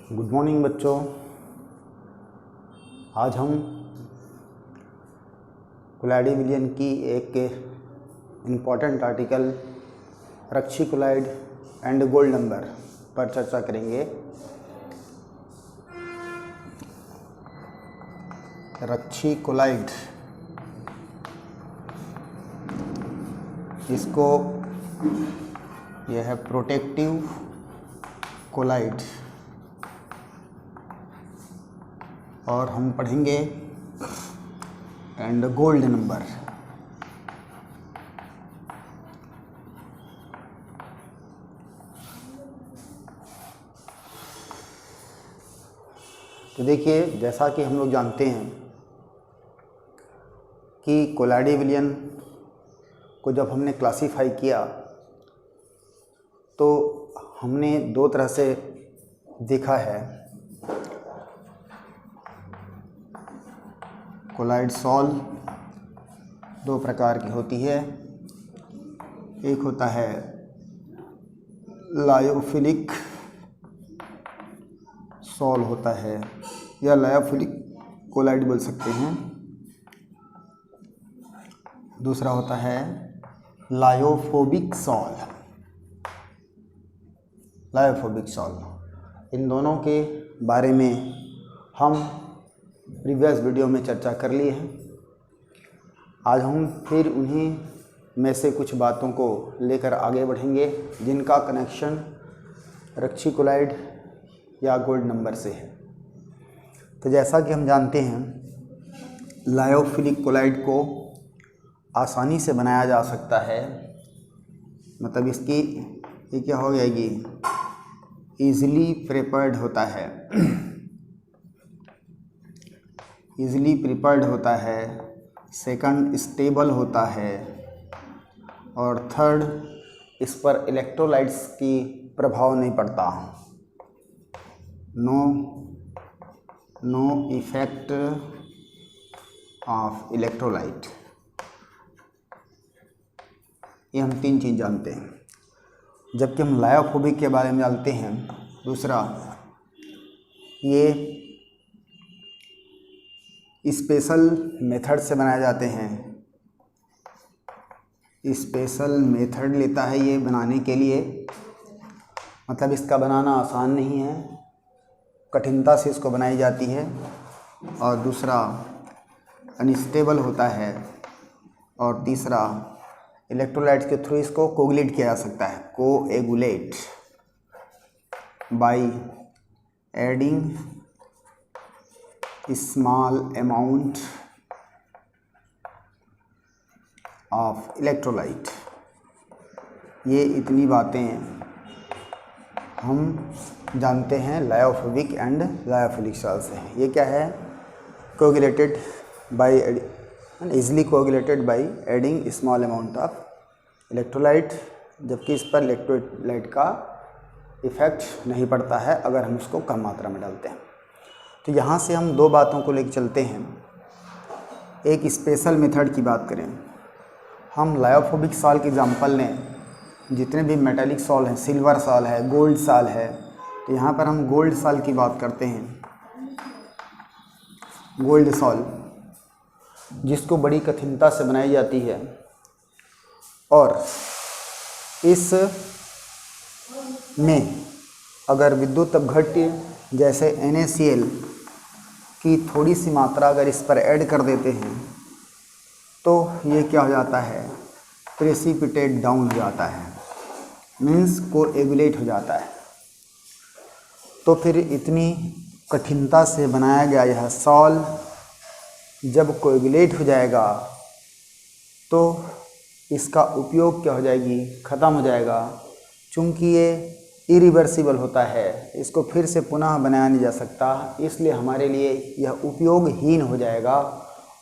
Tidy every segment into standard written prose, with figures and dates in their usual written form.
Good morning बच्चों। आज हम कोलाइडी विलियन की एक इम्पॉर्टेंट आर्टिकल रक्षी कोलाइड एंड गोल्ड नंबर पर चर्चा करेंगे। रक्षी कोलाइड, इसको यह है प्रोटेक्टिव कोलाइड, और हम पढ़ेंगे एंड गोल्ड नंबर। तो देखिए, जैसा कि हम लोग जानते हैं कि कोलाइडी विलियन को जब हमने क्लासीफाई किया तो हमने दो तरह से देखा है। कोलाइड सॉल दो प्रकार की होती है। एक होता है लायोफिलिक सॉल होता है, या लायोफिलिक कोलाइड बोल सकते हैं। दूसरा होता है लायोफोबिक सॉल। लायोफोबिक सॉल, इन दोनों के बारे में हम प्रीवियस वीडियो में चर्चा कर ली है। आज हम फिर उन्हीं में से कुछ बातों को लेकर आगे बढ़ेंगे जिनका कनेक्शन रक्षी कोलाइड या गोल्ड नंबर से है। तो जैसा कि हम जानते हैं, लायोफिलिक कोलाइड को आसानी से बनाया जा सकता है। मतलब इसकी ये क्या हो जाएगी, ईज़िली प्रिपेयर्ड होता है। ईज़िली प्रिपेयर्ड होता है। सेकंड, स्टेबल होता है। और थर्ड, इस पर इलेक्ट्रोलाइट्स की प्रभाव नहीं पड़ता। No effect of electrolyte. ये हम तीन चीज़ जानते हैं। जबकि हम लायोफोबिक के बारे में जानते हैं। दूसरा, ये स्पेशल मेथड से बनाए जाते हैं। स्पेशल मेथड लेता है ये बनाने के लिए, मतलब इसका बनाना आसान नहीं है, कठिनता से इसको बनाई जाती है। और दूसरा, अनस्टेबल होता है। और तीसरा, इलेक्ट्रोलाइट्स के थ्रू इसको कोगुलेट किया जा सकता है। Coagulate bye adding small amount of electrolyte. ये इतनी बातें हम जानते हैं लायोफोबिक एंड लायोफिलिक सॉल से। ये क्या है, coagulated by easily coagulated by adding small amount of electrolyte, जबकि इस पर इलेक्ट्रोलाइट का इफ़ेक्ट नहीं पड़ता है अगर हम उसको कम मात्रा में डालते हैं। तो यहाँ से हम दो बातों को लेकर चलते हैं। एक स्पेशल मेथड की बात करें, हम लायोफोबिक सॉल के एग्जांपल लें। जितने भी मेटालिक सॉल हैं, सिल्वर सॉल है, गोल्ड सॉल है, तो यहाँ पर हम गोल्ड सॉल की बात करते हैं। गोल्ड सॉल जिसको बड़ी कठिनता से बनाई जाती है, और इस में अगर विद्युत अपघट्य जैसे NaCl की थोड़ी सी मात्रा अगर इस पर ऐड कर देते हैं तो ये क्या हो जाता है, प्रेसिपिटेट डाउन हो जाता है, मीन्स कोएगुलेट हो जाता है। तो फिर इतनी कठिनता से बनाया गया यह सॉल जब कोएगुलेट हो जाएगा तो इसका उपयोग क्या हो जाएगी, ख़त्म हो जाएगा। चूँकि ये इरिवर्सिबल होता है, इसको फिर से पुनः बनाया नहीं जा सकता, इसलिए हमारे लिए यह उपयोगहीन हो जाएगा।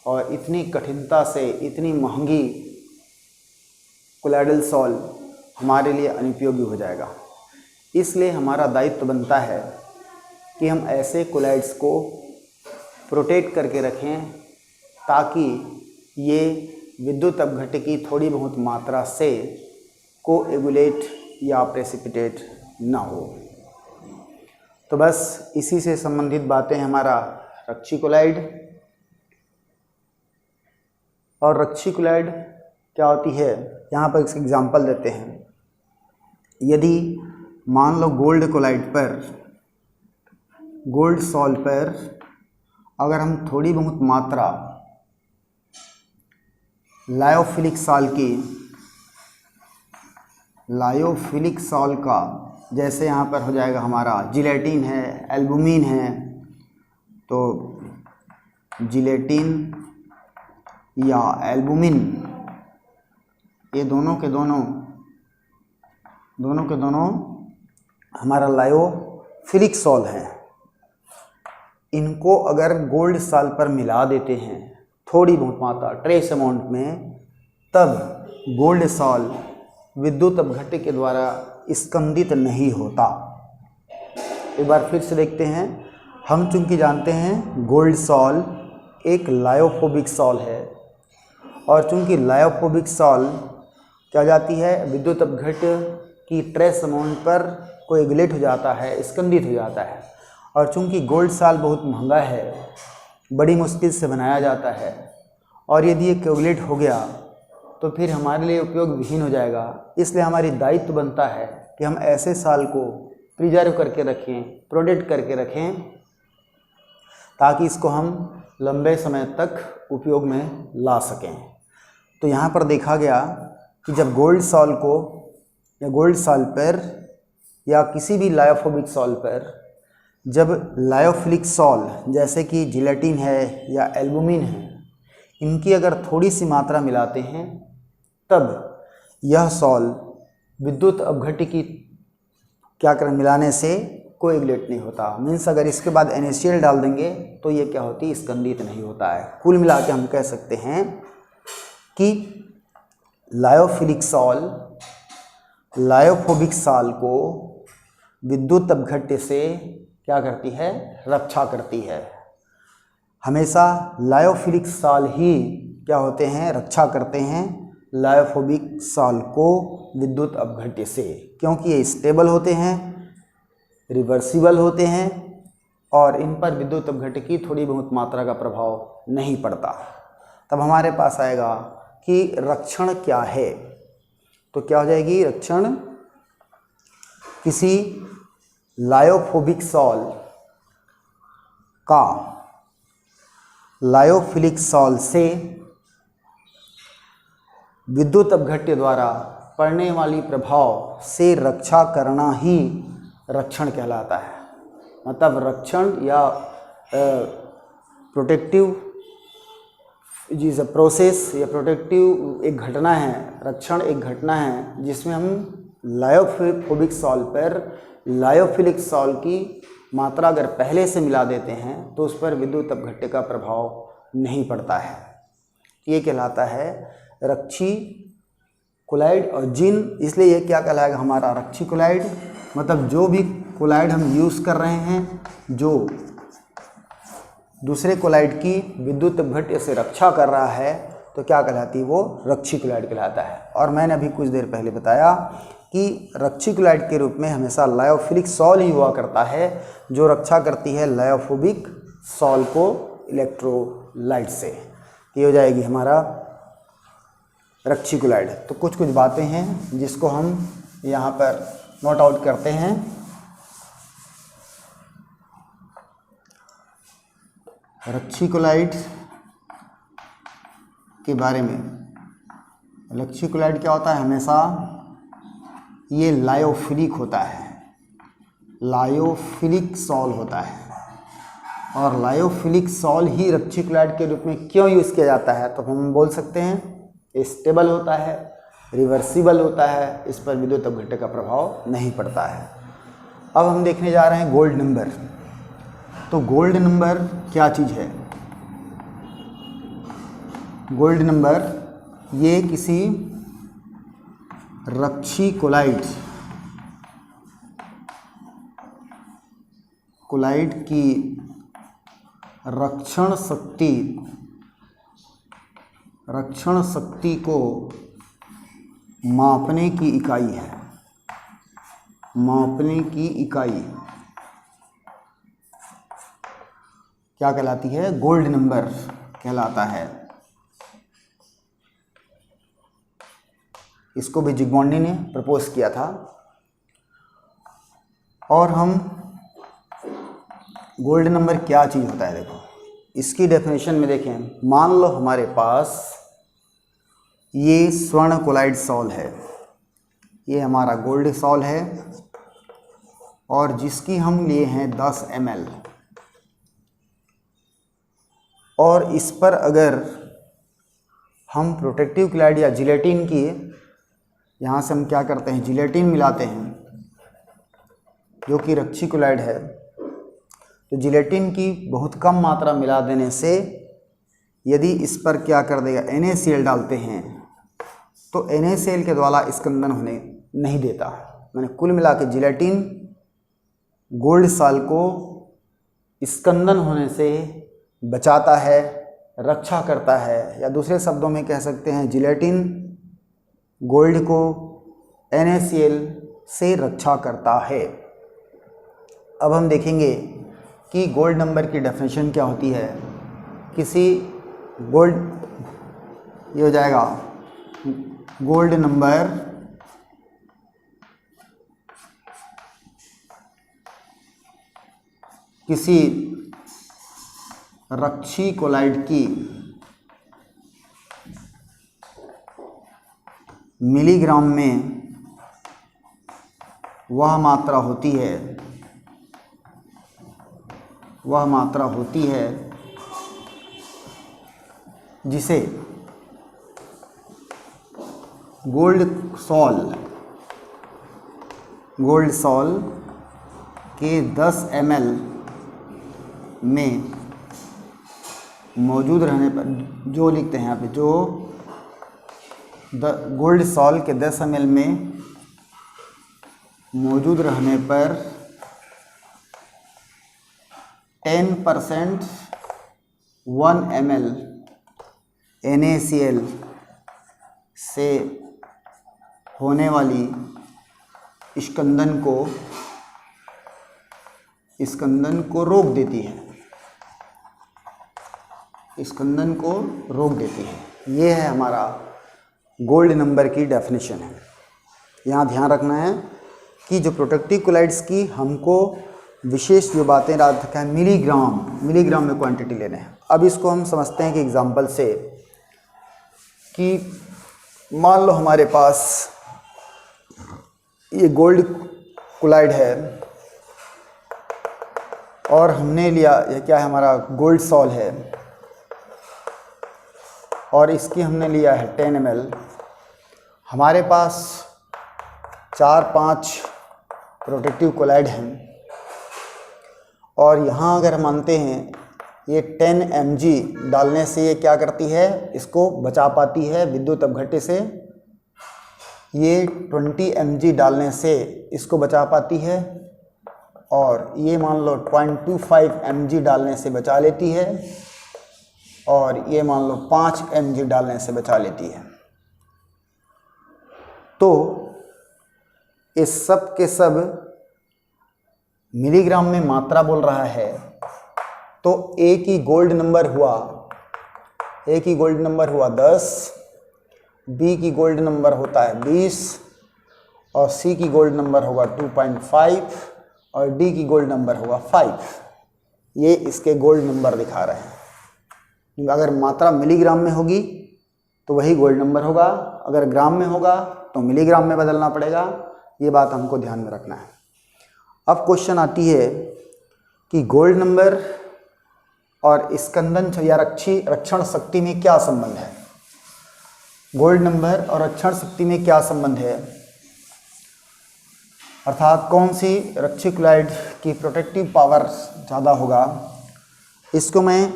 और इतनी कठिनता से इतनी महंगी कोलाइडल सॉल हमारे लिए अनुपयोगी हो जाएगा। इसलिए हमारा दायित्व बनता है कि हम ऐसे कोलाइड्स को प्रोटेक्ट करके रखें ताकि ये विद्युत अपघट्य की थोड़ी बहुत मात्रा से कोएगुलेट या प्रेसिपिटेट ना हो। तो बस इसी से संबंधित बातें हैं हमारा रेक्टिकुलाइड। और रेक्टिकुलाइड क्या होती है, यहाँ पर इसका एग्जांपल देते हैं। यदि मान लो गोल्ड कोलाइड पर, गोल्ड सॉल्ट पर अगर हम थोड़ी बहुत मात्रा लायोफिलिक सॉल्ट का, जैसे यहाँ पर हो जाएगा हमारा जिलेटिन है, एल्बुमिन है, तो जिलेटिन या एल्बुमिन ये दोनों के दोनों हमारा लायोफिलिक सॉल्ट है। इनको अगर गोल्ड सॉल्ट पर मिला देते हैं थोड़ी बहुत मात्रा, ट्रेस अमाउंट में, तब गोल्ड सॉल्ट विद्युत अपघट्य के द्वारा स्कंदित नहीं होता। एक बार फिर से देखते हैं। हम चूंकि जानते हैं गोल्ड सॉल्ट एक लायोफोबिक सॉल्ट है, और चूंकि लायोफोबिक सॉल्ट क्या जाती है, विद्युत अपघट्य की ट्रेस अमाउंट पर कोएगुलेट हो जाता है, स्कंदित हो जाता है। और चूंकि गोल्ड सॉल्ट बहुत महंगा है, बड़ी मुश्किल से बनाया जाता है, और यदि ये कोएगुलेट हो गया तो फिर हमारे लिए उपयोग विहीन हो जाएगा। इसलिए हमारी दायित्व बनता है कि हम ऐसे सॉल्ट को प्रिजर्व करके रखें, प्रोटेक्ट करके रखें, ताकि इसको हम लंबे समय तक उपयोग में ला सकें। तो यहाँ पर देखा गया कि जब गोल्ड सॉल्ट को, या गोल्ड सॉल्ट पर या किसी भी लायोफोबिक सॉल्ट पर जब लायोफिलिक सॉल्ट जैसे कि जिलेटिन है या एल्बुमिन है, इनकी अगर थोड़ी सी मात्रा मिलाते हैं, तब यह सॉल्ट विद्युत अपघट्य की क्या करें, मिलाने से कोएगुलेट नहीं होता। मीन्स अगर इसके बाद NaCl डाल देंगे तो ये क्या होती है, स्कंदित नहीं होता है। कुल मिला के हम कह सकते हैं कि लायोफिलिक सॉल्ट लायोफोबिक सॉल्ट को विद्युत अपघट्य से क्या करती है, रक्षा करती है। हमेशा लायोफिलिक सॉल्ट ही क्या होते हैं, रक्षा करते हैं लायोफोबिक सॉल्ट को विद्युत अपघट्य से, क्योंकि ये स्टेबल होते हैं, रिवर्सिबल होते हैं, और इन पर विद्युत अपघट्य की थोड़ी बहुत मात्रा का प्रभाव नहीं पड़ता। तब हमारे पास आएगा कि रक्षण क्या है। तो क्या हो जाएगी, रक्षण किसी लायोफोबिक सॉल्ट का लायोफिलिक सॉल्ट से विद्युत अपघट्य द्वारा पड़ने वाली प्रभाव से रक्षा करना ही रक्षण कहलाता है। मतलब रक्षण या प्रोटेक्टिव जिस प्रोसेस या प्रोटेक्टिव एक घटना है, रक्षण एक घटना है जिसमें हम लायोफोबिक सॉल्ट पर लायोफिलिक सॉल्ट की मात्रा अगर पहले से मिला देते हैं तो उस पर विद्युत अपघट्य का प्रभाव नहीं पड़ता है। ये कहलाता है रेक्टिकुलाइड। और जिन, इसलिए ये क्या कहलाएगा हमारा रेक्टिकुलाइड, मतलब जो भी कोलाइड हम यूज़ कर रहे हैं जो दूसरे कोलाइड की विद्युत अपघट्य से रक्षा कर रहा है, तो क्या कहलाती है, वो रेक्टिकुलाइड कहलाता है। और मैंने अभी कुछ देर पहले बताया कि रेक्टिकुलाइड के रूप में हमेशा लायोफिलिक सॉल्ट ही हुआ करता है, जो रक्षा करती है लायोफोबिक सॉल्ट को इलेक्ट्रोलाइट से। ये हो जाएगी हमारा रेक्टिकुलाइड। तो कुछ कुछ बातें हैं जिसको हम यहाँ पर नोट आउट करते हैं। रेक्टिकुलाइड के बारे में, रेक्टिकुलाइड क्या होता है, हमेशा ये लायोफिलिक होता है, लायोफिलिक सॉल्ट होता है। और लायोफिलिक सॉल्ट ही रेक्टिकुलाइड के रूप में क्यों यूज़ किया जाता है, तो हम बोल सकते हैं स्टेबल होता है, रिवर्सिबल होता है, इस पर विद्युत अपघट्य का प्रभाव नहीं पड़ता है। अब हम देखने जा रहे हैं गोल्ड नंबर। तो गोल्ड नंबर क्या चीज़ है, गोल्ड नंबर ये किसी कोलाइड की रक्षण शक्ति को मापने की इकाई है, मापने की इकाई। क्या कहलाती है? गोल्ड नंबर कहलाता है। इसको भी जिग्मोंडी ने प्रपोज किया था। और हम गोल्ड नंबर क्या चीज़ होता है, देखो इसकी डेफिनेशन में देखें। मान लो हमारे पास ये स्वर्ण कोलाइड सॉल है, ये हमारा गोल्ड सॉल है और जिसकी हम लिए हैं 10 ml, और इस पर अगर हम प्रोटेक्टिव क्लाइड या जिलेटिन की, यहाँ से हम क्या करते हैं, जिलेटिन मिलाते हैं जो कि रक्षी क्लोराइड है। तो जिलेटिन की बहुत कम मात्रा मिला देने से यदि इस पर क्या कर देगा, NaCl डालते हैं तो NaCl के द्वारा स्कंदन होने नहीं देता। मैंने कुल मिला के जिलेटिन गोल्ड सॉल को स्कंदन होने से बचाता है, रक्षा करता है, या दूसरे शब्दों में कह सकते हैं जिलेटिन गोल्ड को NaCl से रक्षा करता है। अब हम देखेंगे कि गोल्ड नंबर की डेफिनेशन क्या होती है। किसी गोल्ड, ये हो जाएगा गोल्ड नंबर किसी रक्षी कोलाइड की मिलीग्राम में वह मात्रा होती है जिसे गोल्ड सॉल के 10 ml में मौजूद रहने पर, जो लिखते हैं यहाँ पे, जो गोल्ड सॉल के 10 ml में मौजूद रहने पर 10% 1 ml NaCl से होने वाली स्कंदन को रोक देती है। ये है हमारा गोल्ड नंबर की डेफिनेशन है। यहाँ ध्यान रखना है कि जो प्रोटेक्टिव कोलाइड्स की हमको विशेष जो बातें याद रखा है, मिलीग्राम में क्वांटिटी लेना है। अब इसको हम समझते हैं कि एग्जांपल से, कि मान लो हमारे पास ये गोल्ड कोलाइड है और हमने लिया, ये क्या है, हमारा गोल्ड सॉल है और इसकी हमने लिया है 10 ml। हमारे पास 4-5 प्रोटेक्टिव कोलाइड हैं और यहाँ अगर हम मानते हैं ये 10 mg डालने से ये क्या करती है, इसको बचा पाती है विद्युत अपघट्य से। ये 20 mg डालने से इसको बचा पाती है और ये मान लो 0.25 mg डालने से बचा लेती है और ये मान लो 5 mg डालने से बचा लेती है। तो इस सब के सब मिलीग्राम में मात्रा बोल रहा है, तो ए की गोल्ड नंबर हुआ 10, बी की गोल्ड नंबर होता है 20 और सी की गोल्ड नंबर होगा 2.5 और डी की गोल्ड नंबर होगा 5। ये इसके गोल्ड नंबर दिखा रहे हैं। अगर मात्रा मिलीग्राम में होगी तो वही गोल्ड नंबर होगा, अगर ग्राम में होगा तो मिलीग्राम में बदलना पड़ेगा। ये बात हमको ध्यान में रखना है। अब क्वेश्चन आती है कि गोल्ड नंबर और स्कंदन या रक्षण शक्ति में क्या संबंध है। गोल्ड नंबर और रक्षण शक्ति में क्या संबंध है, अर्थात कौन सी रक्षी क्लोराइड की प्रोटेक्टिव पावर ज़्यादा होगा, इसको मैं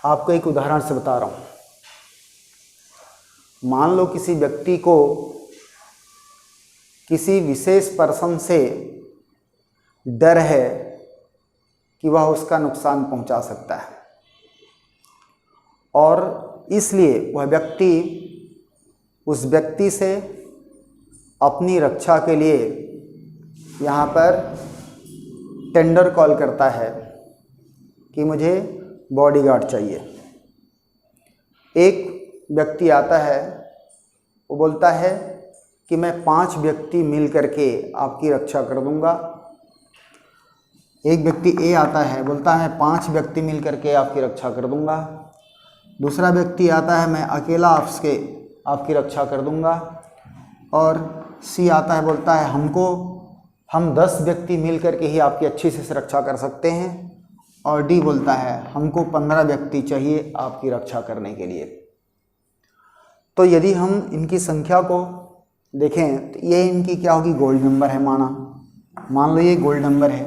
आपको एक उदाहरण से बता रहा हूँ। मान लो किसी व्यक्ति को किसी विशेष पर्सन से डर है कि वह उसका नुकसान पहुंचा सकता है और इसलिए वह व्यक्ति उस व्यक्ति से अपनी रक्षा के लिए यहाँ पर टेंडर कॉल करता है कि मुझे बॉडीगार्ड चाहिए। एक व्यक्ति आता है, वो बोलता है कि मैं 5 व्यक्ति मिल करके आपकी रक्षा कर दूंगा। एक व्यक्ति ए आता है, बोलता है 5 व्यक्ति मिल करके आपकी रक्षा कर दूंगा। दूसरा व्यक्ति आता है, मैं अकेला आपकी रक्षा कर दूंगा। और सी आता है, बोलता है हम 10 व्यक्ति मिल करके ही आपकी अच्छी से रक्षा कर सकते हैं। और डी बोलता है हमको 15 व्यक्ति चाहिए आपकी रक्षा करने के लिए। तो यदि हम इनकी संख्या को देखें तो ये इनकी क्या होगी, गोल्ड नंबर है। मान लो ये गोल्ड नंबर है।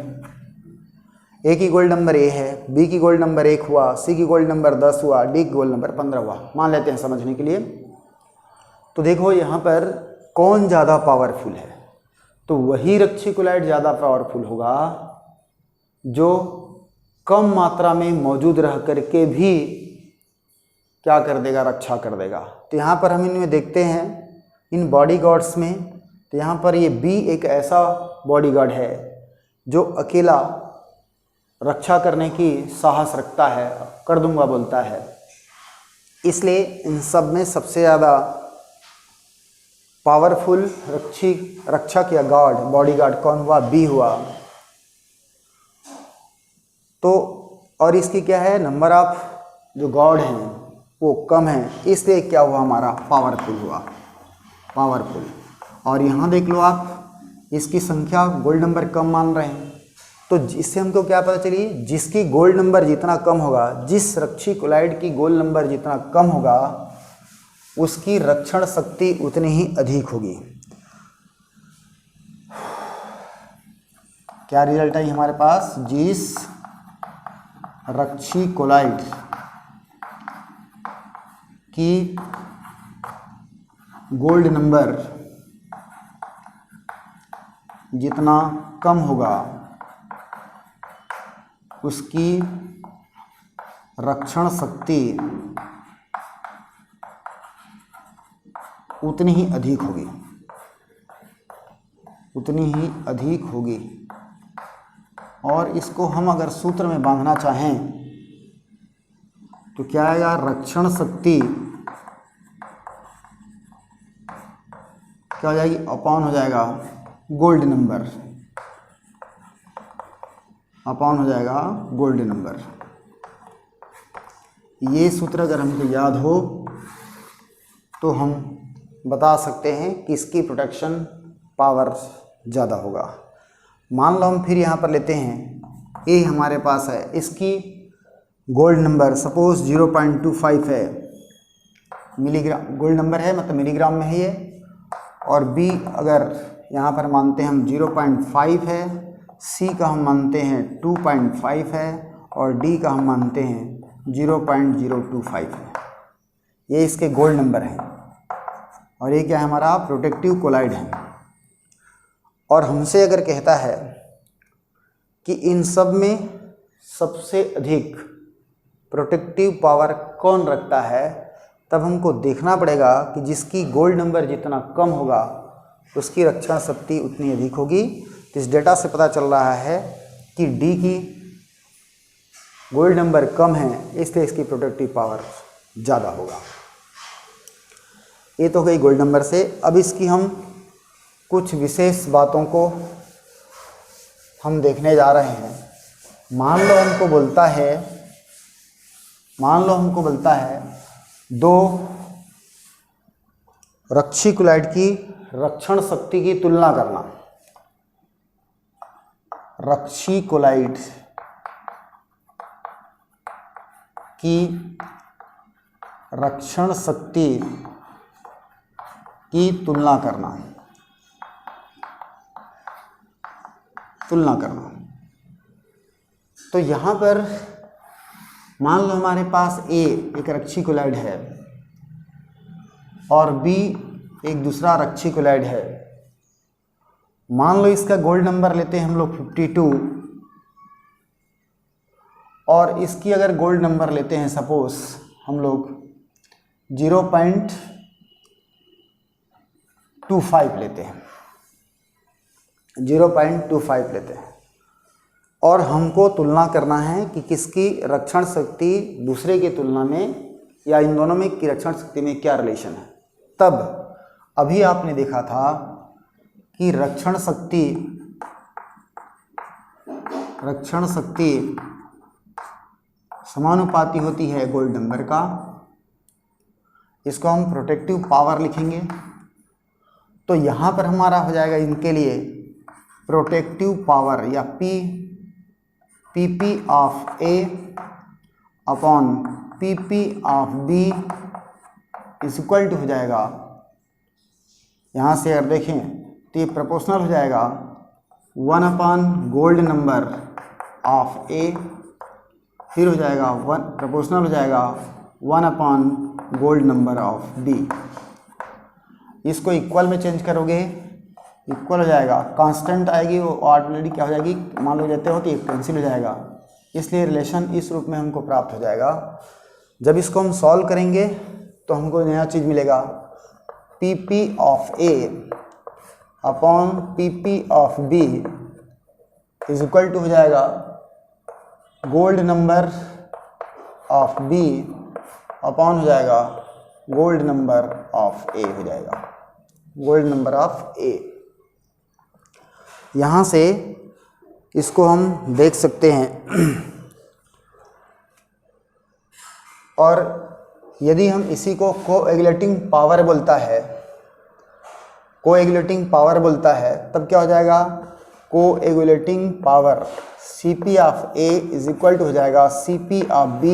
ए की गोल्ड नंबर ए है, बी की गोल्ड नंबर 1 हुआ, सी की गोल्ड नंबर 10 हुआ, डी की गोल्ड नंबर 15 हुआ। मान लेते हैं समझने के लिए। तो देखो यहाँ पर कौन ज़्यादा पावरफुल है, तो वही रेक्टिकुलॉइड ज़्यादा पावरफुल होगा जो कम मात्रा में मौजूद रह करके भी क्या कर देगा, रक्षा कर देगा। तो यहाँ पर हम इनमें देखते हैं इन बॉडीगार्ड्स में, तो यहाँ पर ये बी एक ऐसा बॉडीगार्ड है जो अकेला रक्षा करने की साहस रखता है, कर दूंगा बोलता है। इसलिए इन सब में सबसे ज़्यादा पावरफुल रक्षक या गार्ड बॉडीगार्ड कौन हुआ, बी हुआ। तो और इसकी क्या है, नंबर ऑफ जो गार्ड हैं वो कम है, इसलिए क्या हुआ, हमारा पावरफुल हुआ, पावरफुल। और यहाँ देख लो आप, इसकी संख्या गोल्ड नंबर कम मान रहे हैं, तो इससे हमको क्या पता चली, जिसकी गोल्ड नंबर जितना कम होगा, जिस रेक्टिकुलॉइड की गोल्ड नंबर जितना कम होगा उसकी रक्षण शक्ति उतनी ही अधिक होगी। क्या रिजल्ट है हमारे पास, जिस रेक्टिकुलॉइड की गोल्ड नंबर जितना कम होगा उसकी रक्षण शक्ति उतनी ही अधिक होगी, उतनी ही अधिक होगी। और इसको हम अगर सूत्र में बांधना चाहें तो क्या आएगा, रक्षण शक्ति क्या हो जाएगी, अपॉन हो जाएगा गोल्ड नंबर, अपॉन हो जाएगा गोल्ड नंबर। ये सूत्र अगर हमको याद हो तो हम बता सकते हैं कि इसकी प्रोटेक्शन पावर ज़्यादा होगा। मान लो हम फिर यहाँ पर लेते हैं, ए हमारे पास है, इसकी गोल्ड नंबर सपोज 0.25 है, मिलीग्राम गोल्ड नंबर है, मतलब मिलीग्राम में है ये। और बी अगर यहाँ पर मानते हैं हम 0.5 है, सी का हम मानते हैं 2.5 है, और डी का हम मानते हैं 0.025 है। ये इसके गोल्ड नंबर हैं, और ये क्या है, हमारा प्रोटेक्टिव कोलाइड है। और हमसे अगर कहता है कि इन सब में सबसे अधिक प्रोटेक्टिव पावर कौन रखता है, तब हमको देखना पड़ेगा कि जिसकी गोल्ड नंबर जितना कम होगा उसकी रक्षण शक्ति उतनी अधिक होगी। तो इस डेटा से पता चल रहा है कि डी की गोल्ड नंबर कम है, इसलिए इसकी प्रोटेक्टिव पावर ज़्यादा होगा। ये तो गई गोल्ड नंबर से। अब इसकी हम कुछ विशेष बातों को हम देखने जा रहे हैं। मान लो हमको बोलता है दो रेक्टिकुलॉइड की रक्षण शक्ति की तुलना करना। रेक्टिकुलॉइड की रक्षण शक्ति की तुलना करना। तो यहाँ पर मान लो हमारे पास ए एक रेक्टिकुलॉइड है और बी एक दूसरा रेक्टिकुलॉइड है। मान लो इसका गोल्ड नंबर लेते हैं हम लोग 52, और इसकी अगर गोल्ड नंबर लेते हैं सपोज हम लोग 0.25 लेते हैं, 0.25 लेते हैं। और हमको तुलना करना है कि किसकी रक्षण शक्ति दूसरे की तुलना में या इन दोनों में की रक्षण शक्ति में क्या रिलेशन है। तब अभी आपने देखा था कि रक्षण शक्ति समानुपाती होती है गोल्ड नंबर का। इसको हम प्रोटेक्टिव पावर लिखेंगे। तो यहाँ पर हमारा हो जाएगा इनके लिए प्रोटेक्टिव पावर या PP of A upon PP of B is equal to हो जाएगा, यहाँ से अगर देखें तो ये प्रोपोर्शनल हो जाएगा 1 upon gold number of A, फिर हो जाएगा प्रोपोर्शनल हो जाएगा 1 upon gold number of B. इसको इक्वल में चेंज करोगे, इक्वल हो जाएगा, कांस्टेंट आएगी वो ऑटोमेटिक क्या हो जाएगी, मान लो देते हो तो एक कैंसिल हो जाएगा। इसलिए रिलेशन इस रूप में हमको प्राप्त हो जाएगा। जब इसको हम सॉल्व करेंगे तो हमको नया चीज़ मिलेगा, P P of A upon P P of B is equal to हो जाएगा gold number of B upon हो जाएगा गोल्ड नंबर ऑफ ए हो जाएगा, गोल्ड नंबर ऑफ ए। यहाँ से इसको हम देख सकते हैं। और यदि हम इसी को कोएगुलेटिंग पावर बोलता है, कोएगुलेटिंग पावर बोलता है, तब क्या हो जाएगा, coagulating power Cp of A is equal to हो जाएगा Cp of B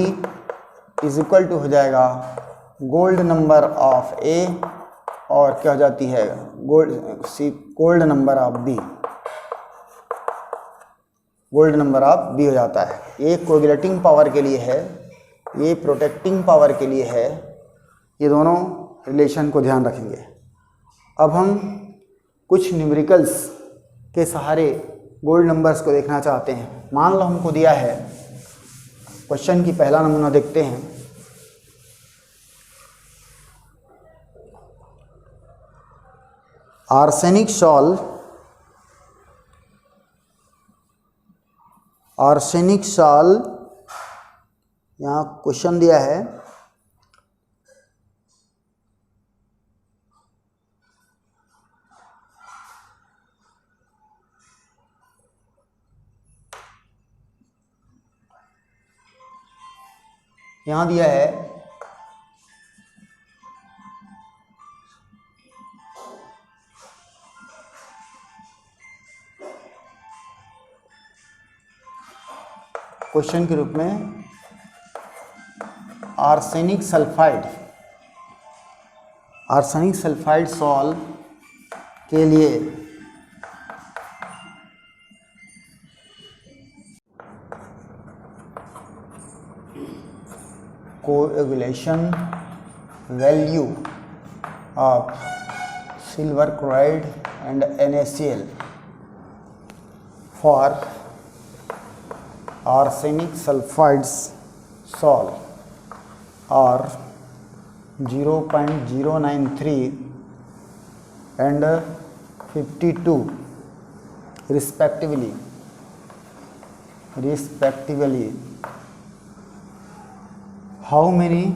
is equal to हो जाएगा गोल्ड नंबर ऑफ A और क्या हो जाती है gold number of B, gold number of B हो जाता है। ये कोएगुलेटिंग पावर के लिए है, ये प्रोटेक्टिंग पावर के लिए है। ये दोनों रिलेशन को ध्यान रखेंगे। अब हम कुछ न्यूमेरिकल्स के सहारे गोल्ड नंबर्स को देखना चाहते हैं। मान लो हमको दिया है, क्वेश्चन की पहला नमूना देखते हैं। आर्सेनिक सॉल यहाँ क्वेश्चन दिया है, यहाँ दिया है क्वेश्चन के रूप में आर्सेनिक सल्फाइड सॉल के लिए coagulation value of silver chloride and NaCl for arsenic sulfides salt are 0.093 and 52 respectively. How many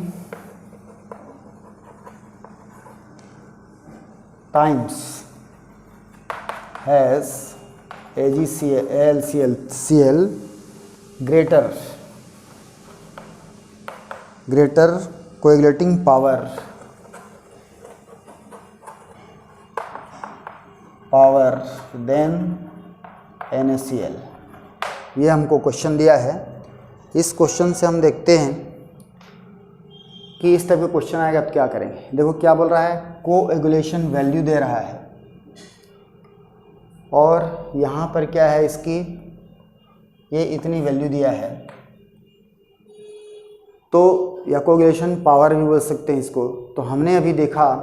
times has AlCl greater coagulating power than NaCl। ये हमको क्वेश्चन दिया है। इस क्वेश्चन से हम देखते हैं कि इस तरह का क्वेश्चन आएगा तो क्या करेंगे। देखो क्या बोल रहा है, कोएगुलेशन वैल्यू दे रहा है और यहाँ पर क्या है, इसकी ये इतनी वैल्यू दिया है, तो या कोएगुलेशन पावर भी बोल सकते हैं इसको। तो हमने अभी देखा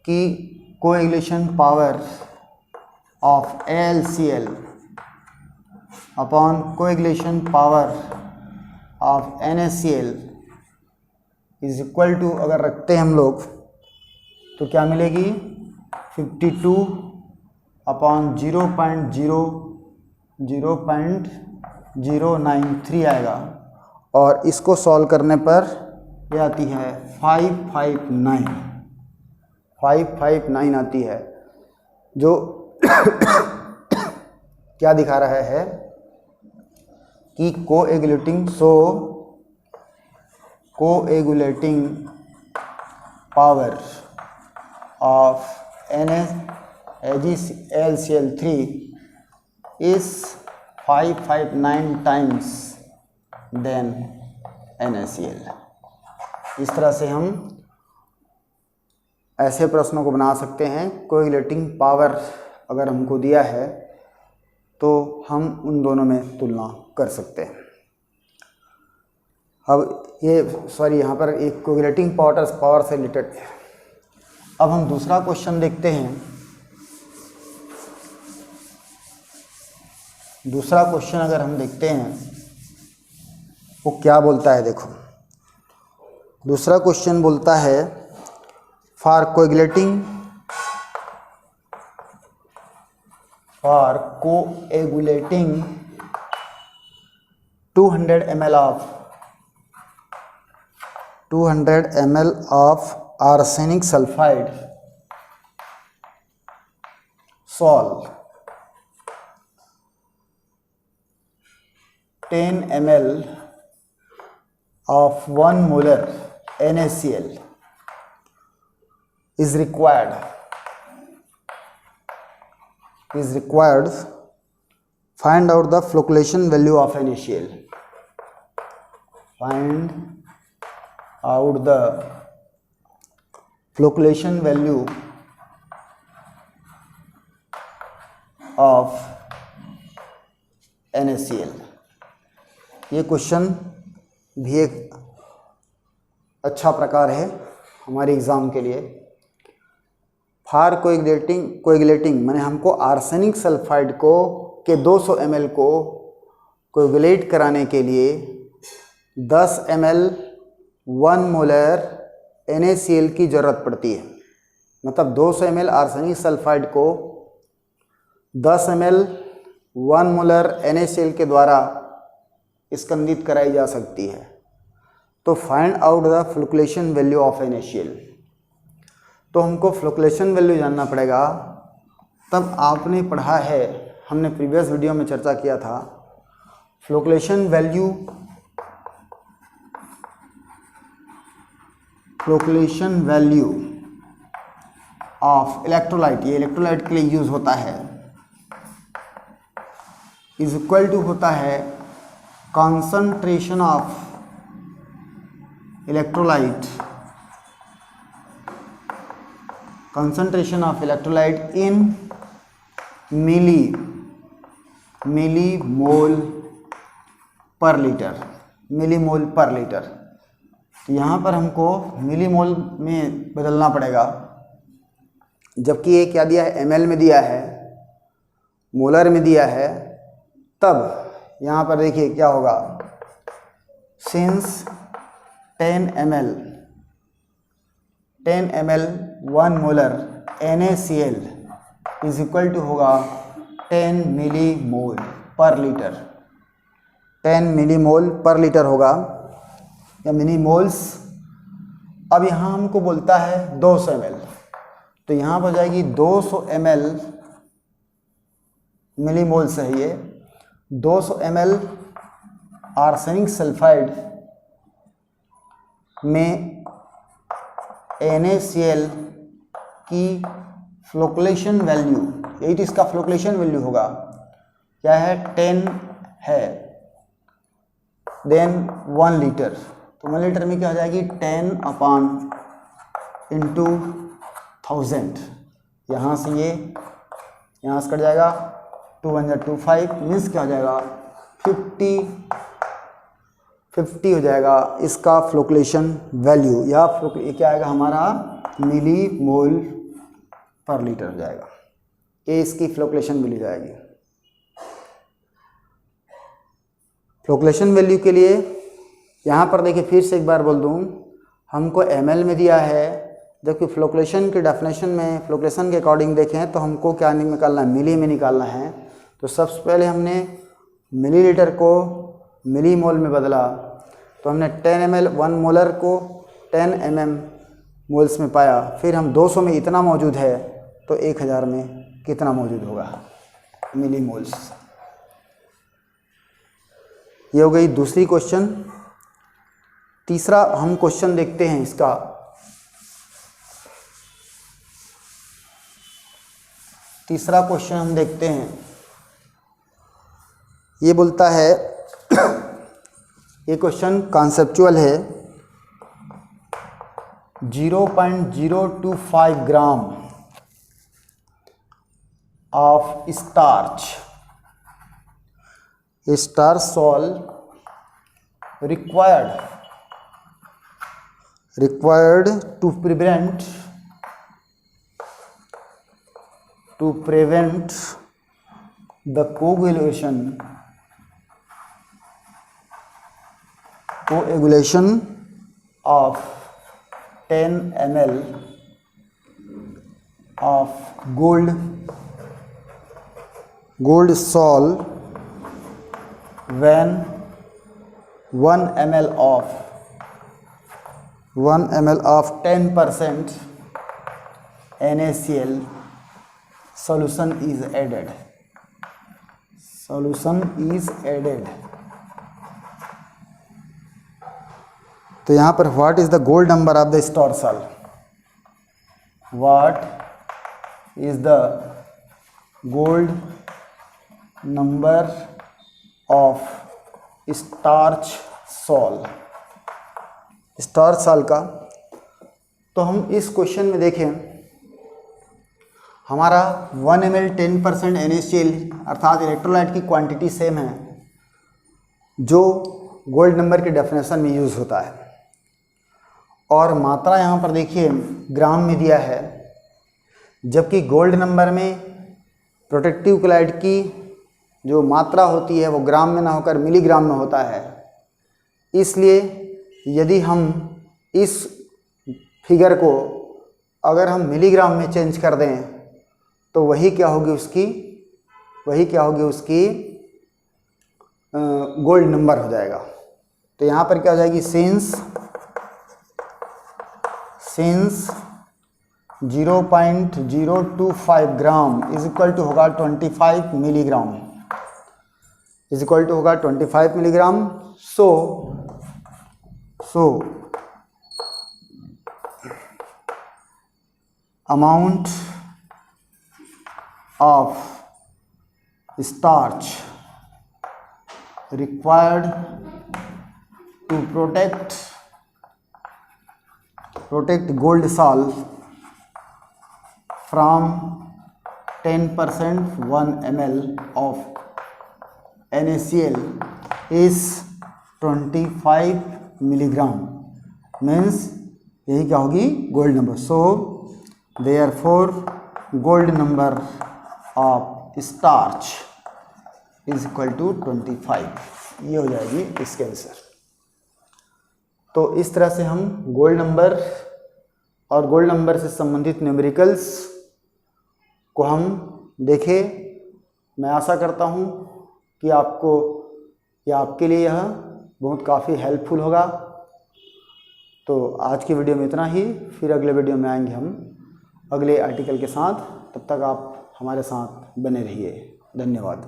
कि coagulation power of AlCl upon coagulation power of NaCl is equal to, अगर रखते हैं हम लोग तो क्या मिलेगी, 52 अपॉन 0.093 आएगा और इसको सॉल्व करने पर ये आती है 559 आती है, जो क्या दिखा रहा है कि coagulating power of NaCl3 is 559 times than NaCl। इस तरह से हम ऐसे प्रश्नों को बना सकते हैं। कोएगुलेटिंग पावर अगर हमको दिया है तो हम उन दोनों में तुलना कर सकते हैं। अब यहाँ पर एक कोएगुलेटिंग पावर से रिलेटेड है। अब हम दूसरा क्वेश्चन देखते हैं। दूसरा क्वेश्चन अगर हम देखते हैं वो क्या बोलता है, देखो दूसरा क्वेश्चन बोलता है for coagulating 200 ml of arsenic sulfide solve 10 ml of 1 molar NaCl is required. Find out the flocculation value of NaCl. Find out the flocculation value of NaCl। ये क्वेश्चन भी एक अच्छा प्रकार है हमारे एग्ज़ाम के लिए। फॉर कोएगुलेटिंग माने हमको आर्सेनिक सल्फाइड को के 200 ml को कोएगुलेट कराने के लिए 10 ml 1 मोलर NaCl की ज़रूरत पड़ती है। मतलब 200 ml आर्सेनिक सल्फाइड को 10 ml 1 मोलर NaCl के द्वारा स्कंदित कराई जा सकती है। तो find out the flocculation value of NaCl। तो हमको फ्लोकुलेशन वैल्यू जानना पड़ेगा। तब आपने पढ़ा है, हमने प्रीवियस वीडियो में चर्चा किया था, फ्लोकुलेशन वैल्यू ऑफ इलेक्ट्रोलाइट, ये इलेक्ट्रोलाइट के लिए यूज होता है, इज इक्वल टू होता है concentration of electrolyte in millimole per liter। तो यहाँ पर हमको मिलीमोल में बदलना पड़ेगा, जबकि ये क्या दिया है, ml में दिया है, मोलर में दिया है। तब यहाँ पर देखिए क्या होगा, since 10 ml 1 molar NaCl is equal to होगा 10 मिलीमोल पर लीटर। 10 मिलीमोल पर लीटर होगा या मिलीमोल्स। अब यहाँ हमको बोलता है 200 ml, तो यहाँ पर जाएगी 200 ml मिलीमोल्स है ये। 200 ml आर्सेनिक सल्फाइड में NaCl की फ्लोकुलेशन वैल्यू, यही तो इसका फ्लोकुलेशन वैल्यू होगा, क्या है, 10 है, देन 1 लीटर। तो 1 लीटर में क्या हो जाएगी, 10 अपान इंटू 1000। यहाँ से ये यहाँ से कट जाएगा, 2 1 25 मीन्स क्या हो जाएगा, 50 हो जाएगा इसका फ्लोकुलेशन वैल्यू, या ये क्या आएगा हमारा, मिली मोल पर लीटर हो जाएगा। ये इसकी फ्लोकुलेशन वैल्यू जाएगी। फ्लोकुलेशन वैल्यू के लिए यहाँ पर देखिए, फिर से एक बार बोल दूँ, हमको ml में दिया है, जबकि फ्लोकुलेशन के डेफिनेशन में, फ्लोकुलेशन के अकॉर्डिंग देखें तो हमको क्या निकालना है, मिली में निकालना है। तो सबसे पहले हमने मिलीलीटर को मिलीमोल में बदला, तो हमने 10 ml 1 मोलर को 10 mm मोल्स में पाया। फिर हम 200 में इतना मौजूद है तो 1000 में कितना मौजूद होगा, मिलीमोल्स। ये हो गई दूसरी क्वेश्चन। तीसरा हम क्वेश्चन देखते हैं इसका। तीसरा क्वेश्चन हम देखते हैं, ये बोलता है ये क्वेश्चन कॉन्सेप्चुअल है। 0.025 gram of starch salt required to prevent the coagulation of 10 ml of gold salt when 1 ml of 10% NaCl solution is added. तो यहाँ पर what is the gold number of the starch salt? What is the gold number of starch salt का। तो हम इस question में देखें, हमारा 1 ml 10% NaCl अर्थात इलेक्ट्रोलाइट की क्वांटिटी सेम है जो गोल्ड नंबर की डेफिनेशन में यूज़ होता है, और मात्रा यहाँ पर देखिए ग्राम में दिया है, जबकि गोल्ड नंबर में प्रोटेक्टिव क्लोराइड की जो मात्रा होती है वो ग्राम में ना होकर मिलीग्राम में होता है। इसलिए यदि हम इस फिगर को अगर हम मिलीग्राम में चेंज कर दें तो वही क्या होगी उसकी गोल्ड नंबर हो जाएगा। तो यहाँ पर क्या हो जाएगी, since 0.025 gram is equal to होगा 25 milligram. So amount of starch required to protect gold salt from 10% 1 ml of NaCl is 25 milligram, means यही क्या होगी, gold number. So therefore gold number of starch is equal to 25। ये हो जाएगी इसके answer. तो इस तरह से हम गोल्ड नंबर और गोल्ड नंबर से संबंधित न्यूमेरिकल्स को हम देखें। मैं आशा करता हूँ कि आपको या आपके लिए यह बहुत काफ़ी हेल्पफुल होगा। तो आज की वीडियो में इतना ही, फिर अगले वीडियो में आएंगे हम अगले आर्टिकल के साथ। तब तक आप हमारे साथ बने रहिए। धन्यवाद।